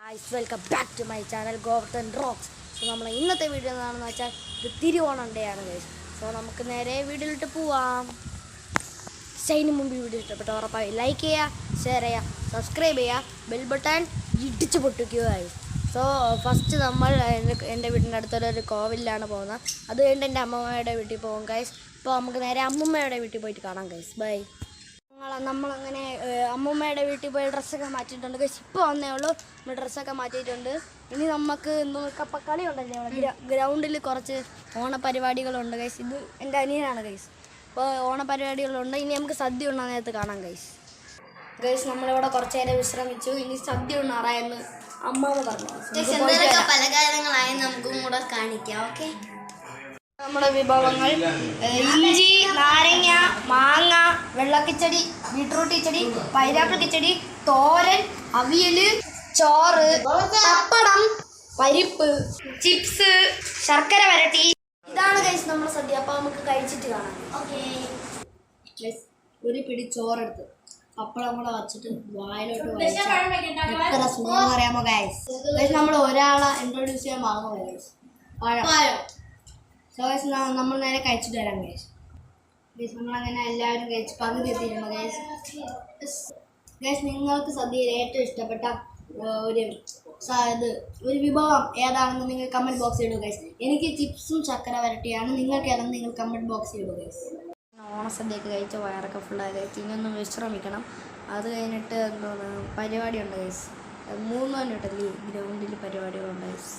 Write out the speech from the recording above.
Guys welcome back to my channel Govardhan rocks. So നമ്മൾ ഇന്നത്തെ video എന്താണെന്ന് വെച്ചാൽ ഇത് തിരുവോണം ഡേ ആണ് ഗൈസ്. സോ നമുക്ക് നേരെ വീഡിയോയിലിട്ട് പോവാം. അതിന് മുമ്പ് വീഡിയോ ഇഷ്ടപ്പെട്ട ഉറപ്പായി ലൈക്ക് ചെയ്യുക, ഷെയർ ചെയ്യുക, സബ്സ്ക്രൈബ് ചെയ്യുക, ബെൽ ബട്ടൺ ഇടിച്ച് പൊട്ടിക്കുക ഗൈസ്. സോ ഫസ്റ്റ് നമ്മൾ എൻ്റെ വീടിൻ്റെ അടുത്തൊരു കോവിലാണ് പോകുന്നത്. അത് കഴിഞ്ഞ് എൻ്റെ അമ്മമ്മയുടെ വീട്ടിൽ പോകും ഗൈസ്. അപ്പോൾ നമുക്ക് നേരെ അമ്മമ്മയുടെ വീട്ടിൽ പോയിട്ട് കാണാം ഗൈസ്. ബൈ. നമ്മളങ്ങനെ അമ്മൂമ്മയുടെ വീട്ടിൽ പോയി ഡ്രസ്സൊക്കെ മാറ്റിയിട്ടുണ്ട് ഗൈസ്. ഇപ്പോൾ വന്നേ ഉള്ളൂ, നമ്മൾ ഡ്രസ്സൊക്കെ മാറ്റിയിട്ടുണ്ട്. ഇനി നമുക്ക് കപ്പക്കളി ഉണ്ടല്ലേ ഗ്രൗണ്ടിൽ കുറച്ച് ഓണപരിപാടികളുണ്ട് ഗൈസ്. ഇത് എൻ്റെ അനിയനാണ് ഗൈസ്. അപ്പോൾ ഓണപരിപാടികളുണ്ട്. ഇനി നമുക്ക് സദ്യ ഉണ്ണാൻ നേരത്ത് കാണാം ഗൈസ്. നമ്മളിവിടെ കുറച്ച് നേരം വിശ്രമിച്ചു. ഇനി സദ്യ ഉണ്ണാറായെന്ന് അമ്മാവ് പറഞ്ഞു. പല കാര്യങ്ങളായി നമുക്കും കൂടെ കാണിക്കാം. ഓക്കെ, നമ്മുടെ വിഭവങ്ങൾ ഇഞ്ചി, നാരങ്ങ, മാങ്ങ, വെള്ളക്കിച്ചടി, ബീട്രൂട്ട് കിച്ചടി, പൈനാപ്പിൾ കിച്ചടി, തോരൻ, അവിയൽ, ചോറ്, പപ്പടം, പരിപ്പ്, ചിപ്സ്, ശർക്കര വരട്ടി. ഇതാണ് ഗൈസ് നമ്മുടെ സദ്യ. അപ്പോൾ നമുക്ക് കഴിച്ചിട്ട് കാണാം. ഓക്കെ, ഒരു പിടി ചോറെടുത്ത് പപ്പടം കൂടെ വച്ചിട്ട് വായിലോട്ട് എത്ര സ്മൂന്ന് അറിയാമോ ഗൈസ്. നമ്മൾ ഒരാളെ ഇൻട്രൊഡ്യൂസ് ചെയ്യാൻ വാങ്ങുമോ ഗൈസ്? പഴം. സോ ഗൈസ് നമ്മൾ നേരെ കഴിച്ചിട്ട് വരാം ഗൈസ്. നമ്മളങ്ങനെ എല്ലാവരും കഴിച്ച് പകുതി എത്തിയിരുന്നു ഗൈസ്. നിങ്ങൾക്ക് സദ്യയിൽ ഏറ്റവും ഇഷ്ടപ്പെട്ട ഒരു വിഭവം ഏതാണെന്ന് നിങ്ങൾ കമൻറ്റ് ബോക്സിൽ ഇടുക ഗൈസ്. എനിക്ക് ചിപ്സും ചക്കര വരട്ടിയാണ്. നിങ്ങൾക്ക് ഏതാണെന്ന് നിങ്ങൾ കമൻറ്റ് ബോക്സിൽ ഇടുക ഗൈസ്. ഓണസദ്യയൊക്കെ കഴിച്ച വയറൊക്കെ ഫുള്ളായി ഗൈസ്. ഇനിയൊന്ന് വിശ്രമിക്കണം. അത് കഴിഞ്ഞിട്ട് പരിപാടിയുണ്ട് ഗൈസ്. 3 മണി തൊട്ടല്ലേ ഗ്രൗണ്ടിൽ പരിപാടികളുണ്ട് ഗൈസ്.